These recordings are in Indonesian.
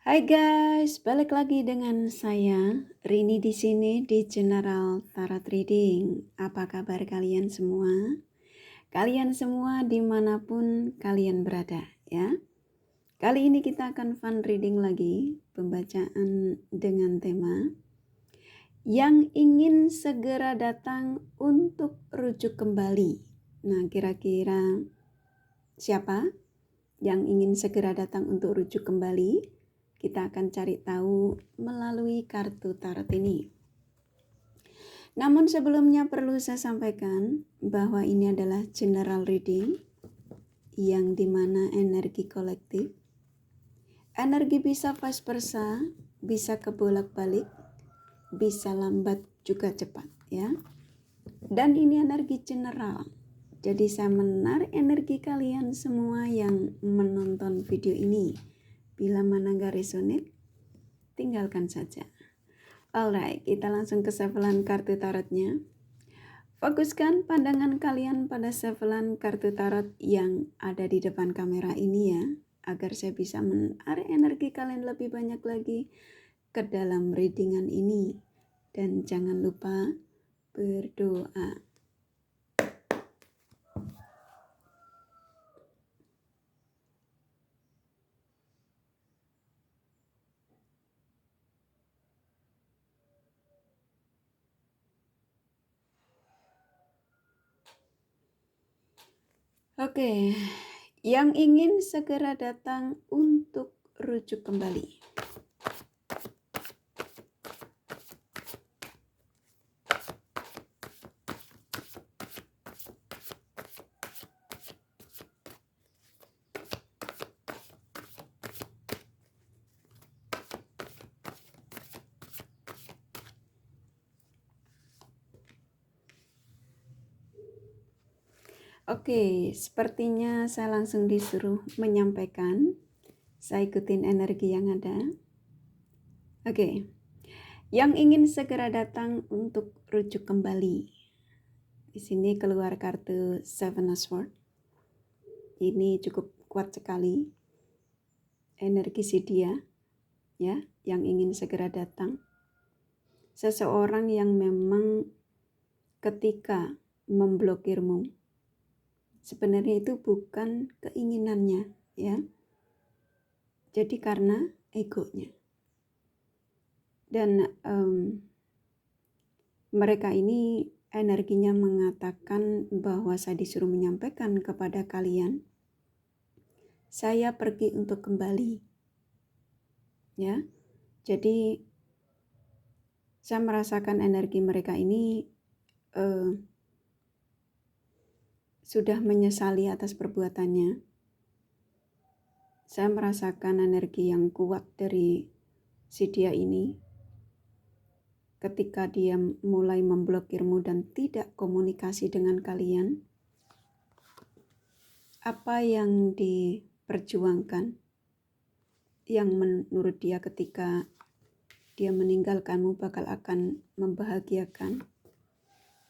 Hai guys, balik lagi dengan saya Rini di sini di General Tarot Reading. Apa kabar kalian semua? Kalian semua dimanapun kalian berada ya. Kali ini kita akan fun reading lagi, pembacaan dengan tema yang ingin segera datang untuk rujuk kembali. Nah, kira-kira siapa yang ingin segera datang untuk rujuk kembali? Kita akan cari tahu melalui kartu tarot ini. Namun sebelumnya perlu saya sampaikan bahwa ini adalah general reading yang dimana energi kolektif. Energi bisa vice versa, bisa kebolak-balik, bisa lambat juga cepat ya. Dan ini energi general. Jadi saya menarik energi kalian semua yang menonton video ini. Bila mana gak resonate, tinggalkan saja. Alright, kita langsung ke sevelan kartu tarotnya. Fokuskan pandangan kalian pada sevelan kartu tarot yang ada di depan kamera ini ya, agar saya bisa menarik energi kalian lebih banyak lagi ke dalam readingan ini. Dan jangan lupa berdoa. Oke, yang ingin segera datang untuk rujuk kembali. Oke, sepertinya saya langsung disuruh menyampaikan. Saya ikutin energi yang ada. Oke, yang ingin segera datang untuk rujuk kembali. Di sini keluar kartu Seven of Swords. Ini cukup kuat sekali. Energi si dia, ya, yang ingin segera datang. Seseorang yang memang ketika memblokirmu, sebenarnya itu bukan keinginannya, ya. Jadi karena egonya. Dan mereka ini energinya mengatakan bahwa saya disuruh menyampaikan kepada kalian, saya pergi untuk kembali. Ya. Jadi saya merasakan energi mereka ini sudah menyesali atas perbuatannya. Saya merasakan energi yang kuat dari si dia ini ketika dia mulai memblokirmu dan tidak komunikasi dengan kalian. Apa yang diperjuangkan, yang menurut dia ketika dia meninggalkanmu bakal akan membahagiakan,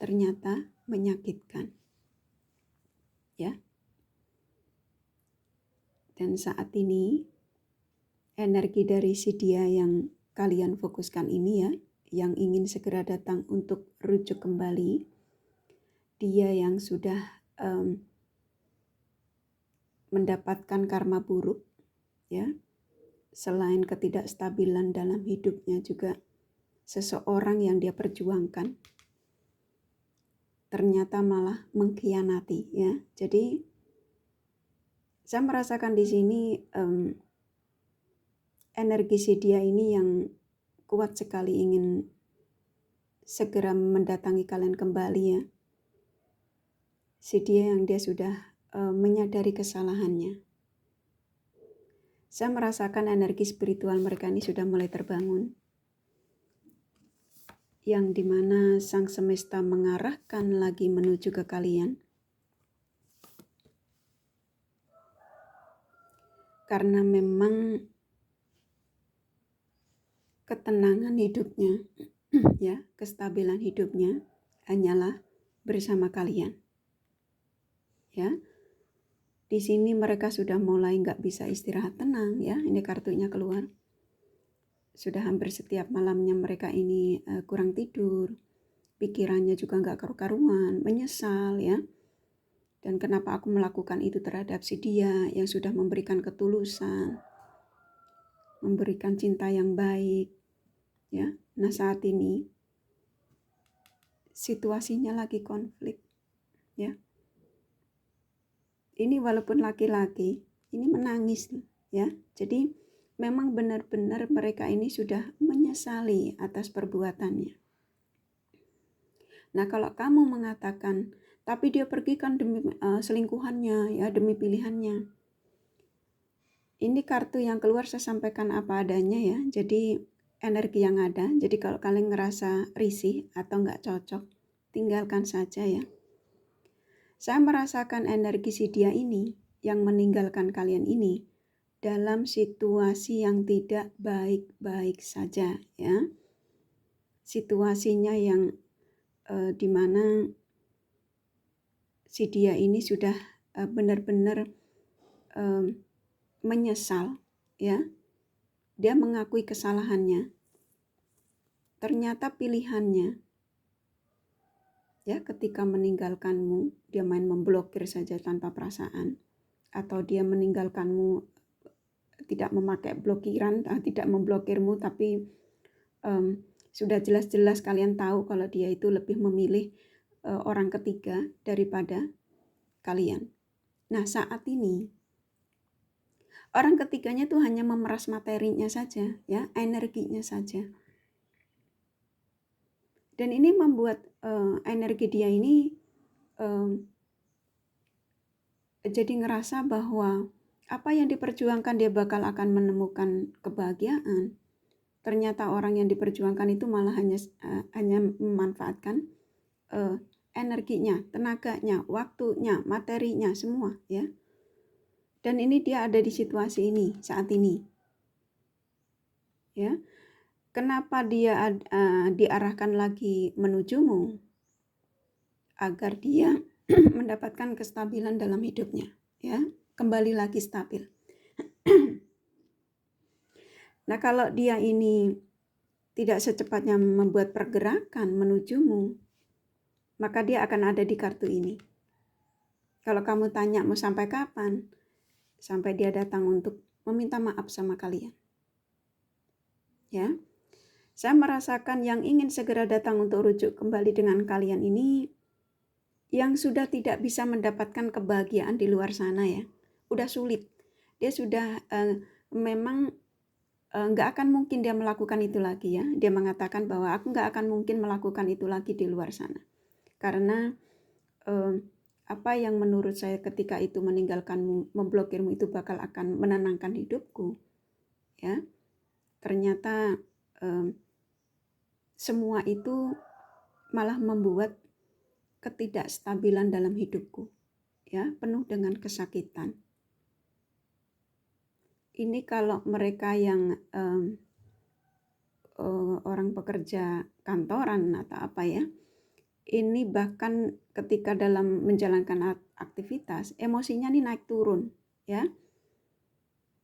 ternyata menyakitkan. Ya. Dan saat ini energi dari si dia yang kalian fokuskan ini ya, yang ingin segera datang untuk rujuk kembali, dia yang sudah mendapatkan karma buruk ya, selain ketidakstabilan dalam hidupnya juga seseorang yang dia perjuangkan ternyata malah mengkhianati ya. Jadi saya merasakan di sini energi si dia ini yang kuat sekali ingin segera mendatangi kalian kembali ya. Si dia yang dia sudah menyadari kesalahannya. Saya merasakan energi spiritual mereka ini sudah mulai terbangun. Yang dimana sang semesta mengarahkan lagi menuju ke kalian. Karena memang ketenangan hidupnya, ya, kestabilan hidupnya hanyalah bersama kalian. Ya, di sini mereka sudah mulai nggak bisa istirahat tenang, ya. Ini kartunya keluar. sudah hampir setiap malamnya mereka ini kurang tidur, pikirannya juga nggak karu-karuan, menyesal ya. Dan kenapa aku melakukan itu terhadap si dia yang sudah memberikan ketulusan, memberikan cinta yang baik ya. Nah saat ini situasinya lagi konflik ya. Ini walaupun laki-laki, ini menangis ya. Jadi memang benar-benar mereka ini sudah menyesali atas perbuatannya. Nah, kalau kamu mengatakan, tapi dia pergi kan demi selingkuhannya ya, demi pilihannya. Ini kartu yang keluar saya sampaikan apa adanya ya. Jadi energi yang ada. Jadi kalau kalian ngerasa risih atau nggak cocok, tinggalkan saja ya. Saya merasakan energi si dia ini yang meninggalkan kalian ini dalam situasi yang tidak baik-baik saja ya. Situasinya yang dimana si dia ini sudah benar-benar menyesal ya. Dia mengakui kesalahannya. Ternyata pilihannya ya, ketika meninggalkanmu, dia main memblokir saja tanpa perasaan, atau dia meninggalkanmu tidak memakai blokiran, tidak memblokirmu, tapi sudah jelas-jelas kalian tahu kalau dia itu lebih memilih orang ketiga daripada kalian. Nah saat ini orang ketiganya itu hanya memeras materinya saja ya, energinya saja. Dan ini membuat energi dia ini jadi ngerasa bahwa apa yang diperjuangkan dia bakal akan menemukan kebahagiaan. Ternyata orang yang diperjuangkan itu malah hanya memanfaatkan energinya, tenaganya, waktunya, materinya, semua ya. Dan ini dia ada di situasi ini saat ini. Ya. Kenapa dia diarahkan lagi menujumu? Agar dia mendapatkan kestabilan dalam hidupnya, ya. Kembali lagi stabil. Nah, kalau dia ini tidak secepatnya membuat pergerakan menujumu, maka dia akan ada di kartu ini. Kalau kamu tanya mau sampai kapan? Sampai dia datang untuk meminta maaf sama kalian. Ya. Saya merasakan yang ingin segera datang untuk rujuk kembali dengan kalian ini yang sudah tidak bisa mendapatkan kebahagiaan di luar sana ya. Udah sulit. Dia sudah memang nggak akan mungkin dia melakukan itu lagi ya. Dia mengatakan bahwa aku nggak akan mungkin melakukan itu lagi di luar sana. Karena apa yang menurut saya ketika itu meninggalkanmu, memblokirmu itu bakal akan menenangkan hidupku. Ya. Ternyata semua itu malah membuat ketidakstabilan dalam hidupku, ya, penuh dengan kesakitan. Ini kalau mereka yang orang pekerja kantoran atau apa ya, ini bahkan ketika dalam menjalankan aktivitas, emosinya nih naik turun, ya.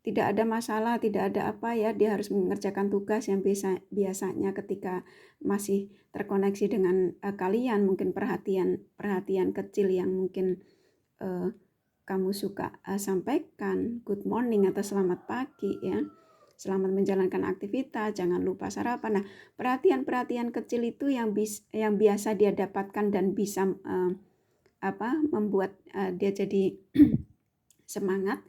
Tidak ada masalah, tidak ada apa ya, dia harus mengerjakan tugas yang biasanya ketika masih terkoneksi dengan kalian, mungkin perhatian kecil yang mungkin kamu suka sampaikan, good morning atau selamat pagi ya, selamat menjalankan aktivitas, jangan lupa sarapan. Nah, perhatian-perhatian kecil itu yang biasa dia dapatkan dan bisa membuat dia jadi semangat.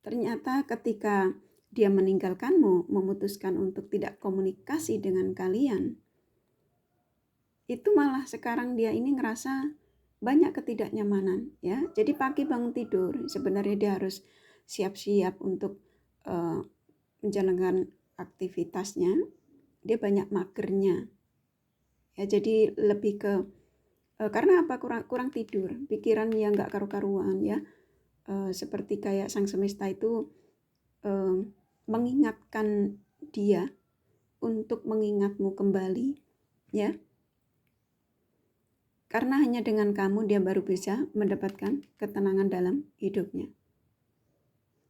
Ternyata ketika dia meninggalkanmu, memutuskan untuk tidak komunikasi dengan kalian, itu malah sekarang dia ini ngerasa banyak ketidaknyamanan ya. Jadi pagi bangun tidur, sebenarnya dia harus siap-siap untuk menjalankan aktivitasnya. Dia banyak magernya. Ya, jadi lebih ke karena apa? Kurang tidur, pikiran yang nggak karu-karuan ya. Seperti kayak sang semesta itu mengingatkan dia untuk mengingatmu kembali ya, karena hanya dengan kamu dia baru bisa mendapatkan ketenangan dalam hidupnya.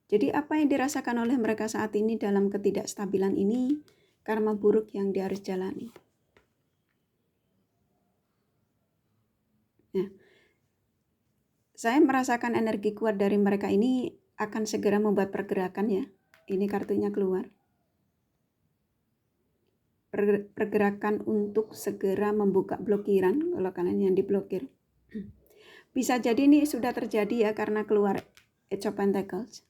Jadi apa yang dirasakan oleh mereka saat ini dalam ketidakstabilan ini, karma buruk yang dia harus jalani. Nah, saya merasakan energi kuat dari mereka ini akan segera membuat pergerakan ya. Ini kartunya keluar. Pergerakan untuk segera membuka blokiran kalau kalian yang diblokir. Bisa jadi ini sudah terjadi ya karena keluar Eight of Pentacles.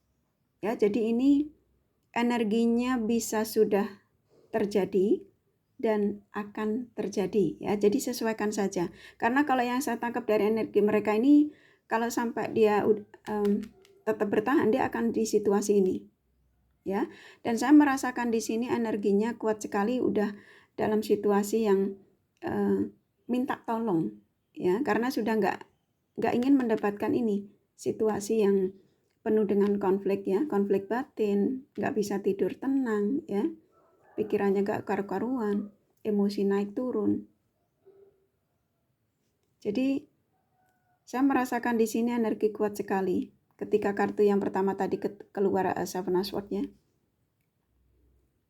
Ya, jadi ini energinya bisa sudah terjadi dan akan terjadi ya. Jadi sesuaikan saja. Karena kalau yang saya tangkap dari energi mereka ini, kalau sampai dia tetap bertahan, dia akan di situasi ini. Ya, dan saya merasakan di sini energinya kuat sekali, udah dalam situasi yang minta tolong ya, karena sudah nggak ingin mendapatkan ini situasi yang penuh dengan konflik ya, konflik batin, nggak bisa tidur tenang ya, pikirannya nggak karu-karuan, emosi naik turun. Jadi saya merasakan di sini energi kuat sekali ketika kartu yang pertama tadi keluar Seven of Swords ya,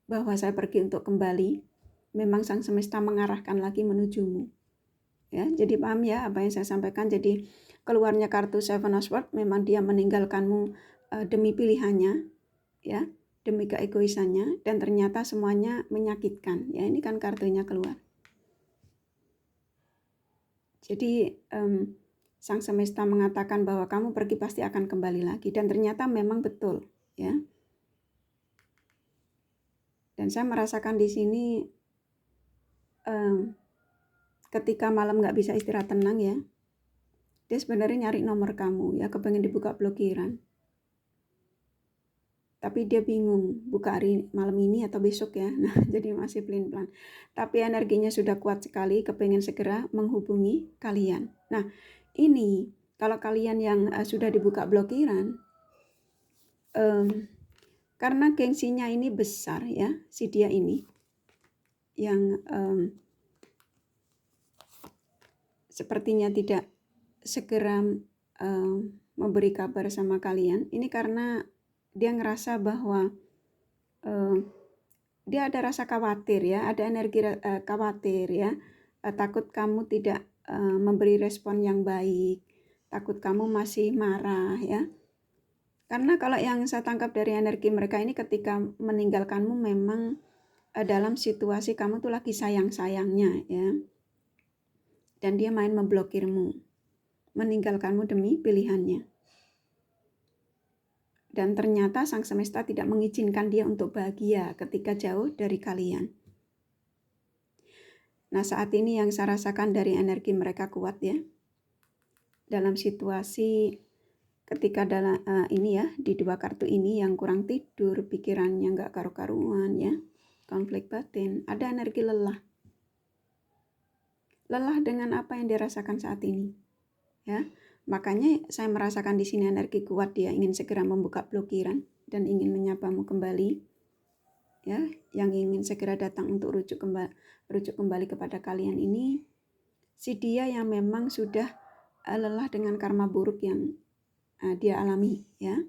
bahwa saya pergi untuk kembali, memang sang semesta mengarahkan lagi menujumu ya. Jadi paham ya apa yang saya sampaikan. Jadi keluarnya kartu Seven of Swords memang dia meninggalkanmu demi pilihannya ya, demi keegoisannya, dan ternyata semuanya menyakitkan ya. Ini kan kartunya keluar. Jadi sang semesta mengatakan bahwa kamu pergi pasti akan kembali lagi, dan ternyata memang betul ya. Dan saya merasakan di sini ketika malam nggak bisa istirahat tenang ya, dia sebenarnya nyari nomor kamu ya, kepengen dibuka blokiran, tapi dia bingung buka hari malam ini atau besok ya. Nah, jadi masih pelin-pelan, tapi energinya sudah kuat sekali, kepengen segera menghubungi kalian. Nah, ini kalau kalian yang sudah dibuka blokiran, karena gengsinya ini besar ya, si dia ini yang sepertinya tidak segera memberi kabar sama kalian. Ini karena dia ngerasa bahwa dia ada rasa khawatir ya, ada energi khawatir ya, takut kamu tidak memberi respon yang baik, takut kamu masih marah ya. Karena kalau yang saya tangkap dari energi mereka ini, ketika meninggalkanmu memang dalam situasi kamu tuh lagi sayang-sayangnya ya, dan dia main memblokirmu, meninggalkanmu demi pilihannya. Dan ternyata sang semesta tidak mengizinkan dia untuk bahagia ketika jauh dari kalian. Nah, saat ini yang saya rasakan dari energi mereka kuat ya, dalam situasi ketika dalam ini ya, di dua kartu ini yang kurang tidur, pikirannya nggak karu-karuan ya, konflik batin, ada energi lelah. Lelah dengan apa yang dirasakan saat ini ya. Makanya saya merasakan di sini energi kuat, dia ingin segera membuka blokiran dan ingin menyapamu kembali ya, yang ingin segera datang untuk rujuk kembali kepada kalian ini, si dia yang memang sudah lelah dengan karma buruk yang dia alami ya.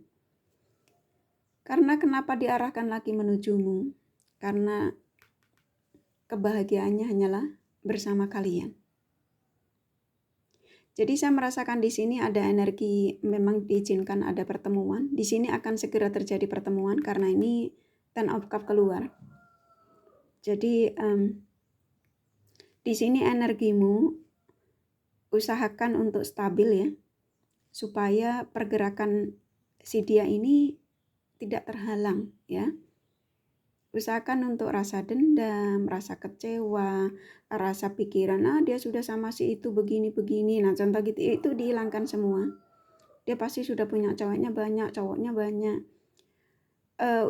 Karena kenapa diarahkan lagi menujumu? Karena kebahagiaannya hanyalah bersama kalian. Jadi saya merasakan di sini ada energi, memang diizinkan ada pertemuan. Di sini akan segera terjadi pertemuan karena ini Ten of Cups keluar. Jadi di sini energimu usahakan untuk stabil ya, supaya pergerakan si dia ini tidak terhalang ya. Usahakan untuk rasa dendam, rasa kecewa, rasa pikiran, dia sudah sama si itu begini-begini, nah contoh gitu, itu dihilangkan semua. Dia pasti sudah punya cowoknya banyak.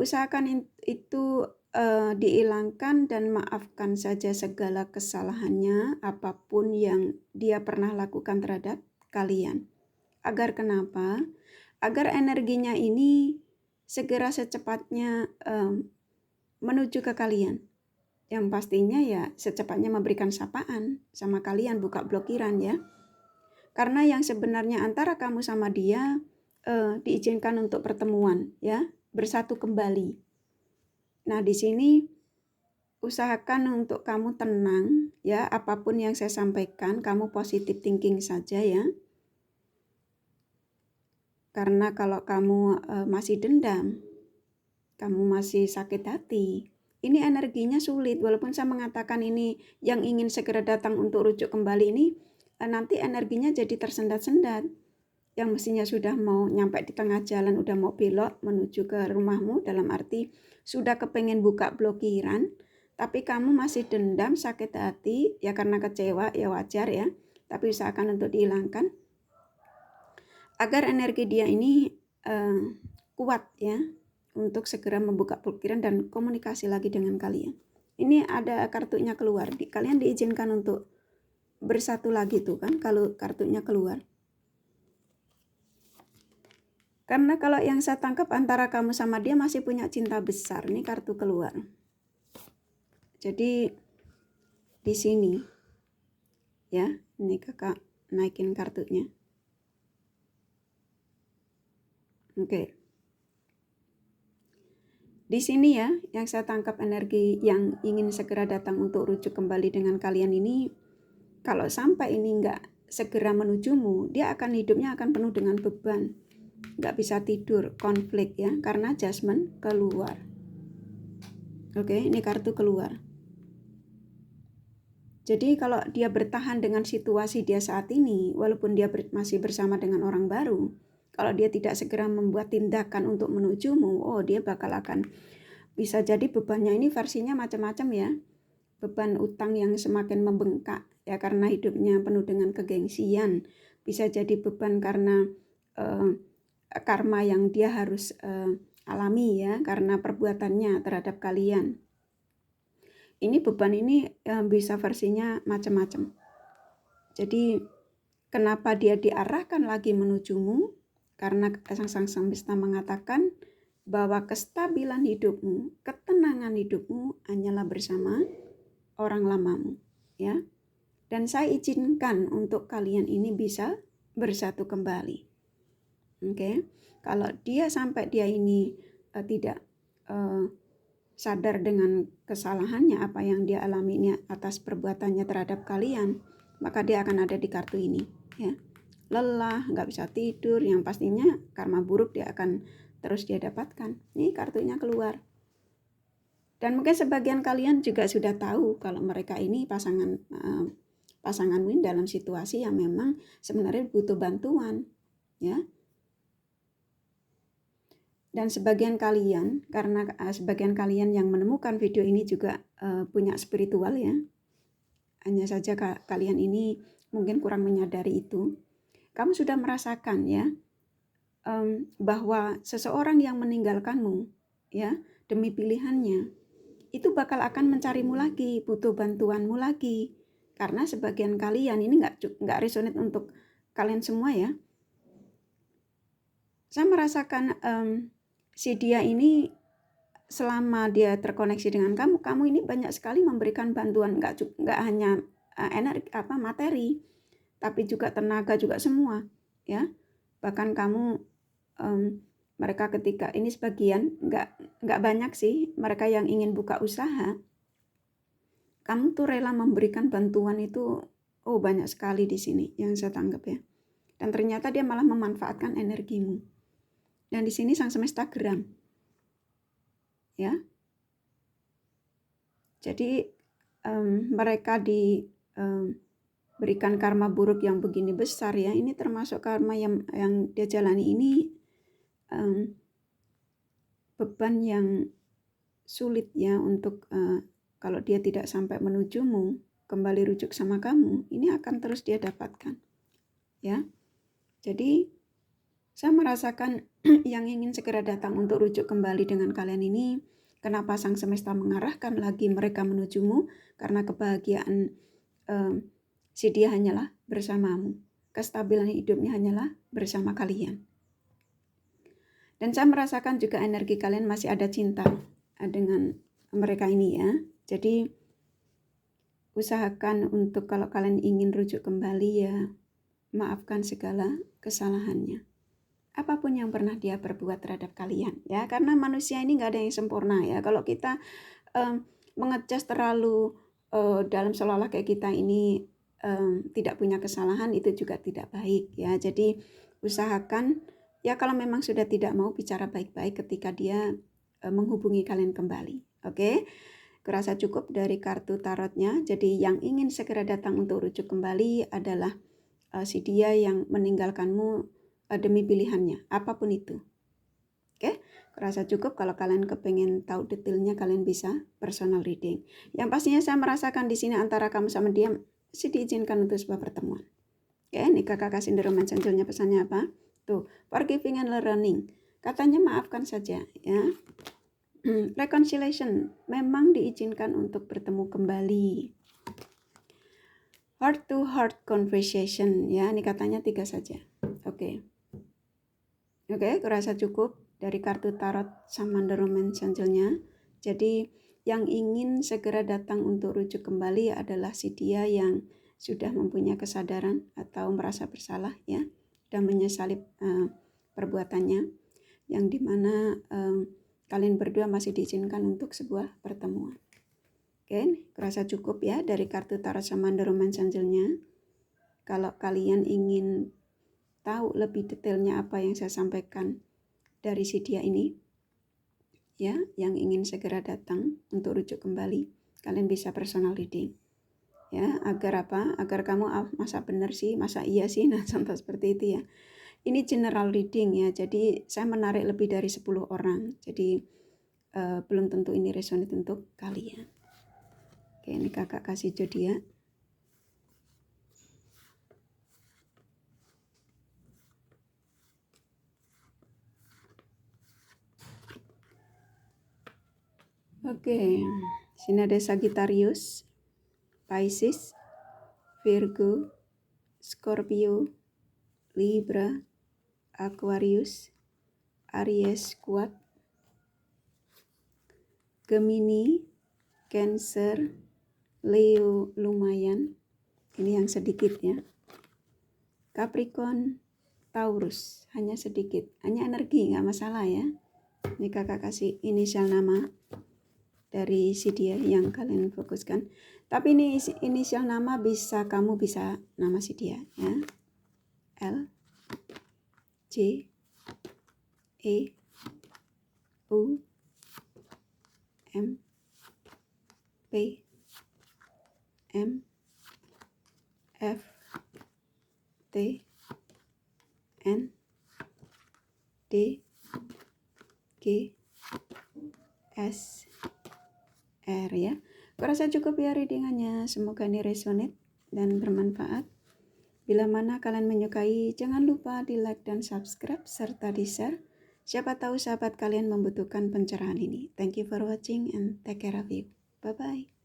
Usahakan itu dihilangkan dan maafkan saja segala kesalahannya, apapun yang dia pernah lakukan terhadap kalian. Agar kenapa? Agar energinya ini segera secepatnya menuju ke kalian, yang pastinya ya secepatnya memberikan sapaan sama kalian, buka blokiran ya. Karena yang sebenarnya antara kamu sama dia diizinkan untuk pertemuan, ya, bersatu kembali. Nah, di sini usahakan untuk kamu tenang, ya, apapun yang saya sampaikan, kamu positive thinking saja, ya. Karena kalau kamu masih dendam, kamu masih sakit hati, ini energinya sulit. Walaupun saya mengatakan ini yang ingin segera datang untuk rujuk kembali ini, nanti energinya jadi tersendat-sendat. Yang mestinya sudah mau nyampe di tengah jalan, udah mau belok menuju ke rumahmu, dalam arti sudah kepengen buka blokiran, tapi kamu masih dendam, sakit hati, ya karena kecewa, ya wajar ya, tapi usahakan untuk dihilangkan, agar energi dia ini kuat ya, untuk segera membuka blokiran dan komunikasi lagi dengan kalian. Ini ada kartunya keluar, kalian diizinkan untuk bersatu lagi tuh kan, kalau kartunya keluar. Karena kalau yang saya tangkap antara kamu sama dia masih punya cinta besar, ini kartu keluar. Jadi di sini ya, ini kakak naikin kartunya. Oke. Di sini ya, yang saya tangkap energi yang ingin segera datang untuk rujuk kembali dengan kalian ini, kalau sampai ini enggak segera menujumu, dia akan hidupnya akan penuh dengan beban, nggak bisa tidur, konflik ya, karena judgment keluar. Oke, ini kartu keluar. Jadi kalau dia bertahan dengan situasi dia saat ini, walaupun dia masih bersama dengan orang baru, kalau dia tidak segera membuat tindakan untuk menujumu, oh dia bakal akan, bisa jadi bebannya ini versinya macam-macam ya. Beban utang yang semakin membengkak ya, karena hidupnya penuh dengan kegengsian. Bisa jadi beban karena karma yang dia harus alami ya, karena perbuatannya terhadap kalian. Ini beban ini bisa versinya macam-macam. Jadi kenapa dia diarahkan lagi menujumu? Karena sang semesta mengatakan bahwa kestabilan hidupmu, ketenangan hidupmu hanyalah bersama orang lamamu, ya. Dan saya izinkan untuk kalian ini bisa bersatu kembali. Oke. Kalau dia sampai dia ini tidak sadar dengan kesalahannya, apa yang dia alami ini atas perbuatannya terhadap kalian, maka dia akan ada di kartu ini ya. Lelah, nggak bisa tidur, yang pastinya karma buruk dia akan terus dia dapatkan. Ini kartunya keluar. Dan mungkin sebagian kalian juga sudah tahu kalau mereka ini pasangan win dalam situasi yang memang sebenarnya butuh bantuan ya. Dan sebagian kalian, karena sebagian kalian yang menemukan video ini juga punya spiritual ya. Hanya saja kalian ini mungkin kurang menyadari itu. Kamu sudah merasakan ya, bahwa seseorang yang meninggalkanmu ya, demi pilihannya, itu bakal akan mencarimu lagi, butuh bantuanmu lagi. Karena sebagian kalian ini nggak resonate untuk kalian semua ya. Saya merasakan si dia ini selama dia terkoneksi dengan kamu ini banyak sekali memberikan bantuan, nggak hanya energi materi, tapi juga tenaga juga semua ya. Bahkan kamu mereka ketika ini sebagian, nggak banyak sih mereka yang ingin buka usaha, kamu tuh rela memberikan bantuan itu, oh banyak sekali di sini yang saya tanggap ya. Dan ternyata dia malah memanfaatkan energimu. Dan di sini sang semesta geram. Ya. Jadi mereka diberikan karma buruk yang begini besar ya. Ini termasuk karma yang dia jalani ini beban yang sulit ya, untuk kalau dia tidak sampai menujumu, kembali rujuk sama kamu, ini akan terus dia dapatkan. Ya. Jadi saya merasakan yang ingin segera datang untuk rujuk kembali dengan kalian ini, kenapa sang semesta mengarahkan lagi mereka menujumu? Karena kebahagiaan si dia hanyalah bersamamu. Kestabilan hidupnya hanyalah bersama kalian. Dan saya merasakan juga energi kalian masih ada cinta dengan mereka ini ya. Jadi usahakan untuk kalau kalian ingin rujuk kembali ya, maafkan segala kesalahannya. apapun yang pernah dia perbuat terhadap kalian, ya. Karena manusia ini nggak ada yang sempurna, ya. Kalau kita mengecas terlalu dalam seolah-olah kayak kita ini tidak punya kesalahan, itu juga tidak baik, ya. Jadi usahakan, ya, kalau memang sudah tidak mau, bicara baik-baik ketika dia menghubungi kalian kembali. Oke? Kurasa cukup dari kartu tarotnya. Jadi yang ingin segera datang untuk rujuk kembali adalah si dia yang meninggalkanmu demi pilihannya, apapun itu. Oke, kurasa cukup. Kalau kalian kepengen tahu detailnya, kalian bisa personal reading. Yang pastinya saya merasakan di sini antara kamu sama dia masih diizinkan untuk sebuah pertemuan. Oke, ini kakak kasih the romance angelnya, pesannya apa? Tuh, forgiving and learning. Katanya maafkan saja, ya. Reconciliation, memang diizinkan untuk bertemu kembali. Heart to heart conversation, ya, ini katanya 3 saja. Oke, kurasa cukup dari kartu tarot sama the romance angelnya. Jadi yang ingin segera datang untuk rujuk kembali adalah si dia yang sudah mempunyai kesadaran atau merasa bersalah, ya, dan menyesali perbuatannya, yang dimana kalian berdua masih diizinkan untuk sebuah pertemuan. Oke, kurasa cukup ya dari kartu tarot sama the romance angelnya. Kalau kalian ingin tahu lebih detailnya apa yang saya sampaikan dari si dia ini, ya, yang ingin segera datang untuk rujuk kembali, kalian bisa personal reading, ya. Agar apa? Agar kamu masa benar sih, masa iya sih, nah contoh seperti itu, ya. Ini general reading, ya, jadi saya menarik lebih dari 10 orang, jadi belum tentu ini resonate untuk kalian. Oke, ini kakak kasih zodiak. Oke, sini ada Sagittarius, Pisces, Virgo, Scorpio, Libra, Aquarius, Aries kuat, Gemini, Cancer, Leo lumayan, ini yang sedikit, ya. Capricorn, Taurus, hanya sedikit, hanya energi, nggak masalah, ya. Ini kakak kasih inisial nama dari si dia yang kalian fokuskan. Tapi ini inisial nama kamu bisa nama si dia, ya. L, J, E, U, M, P, M, F, T, N, D, G, S, R, ya. Kurasa cukup ya readingannya. Semoga ini resonate dan bermanfaat. Bila mana kalian menyukai, jangan lupa di like dan subscribe serta di share. Siapa tahu sahabat kalian membutuhkan pencerahan ini. Thank you for watching and take care of you. Bye-bye.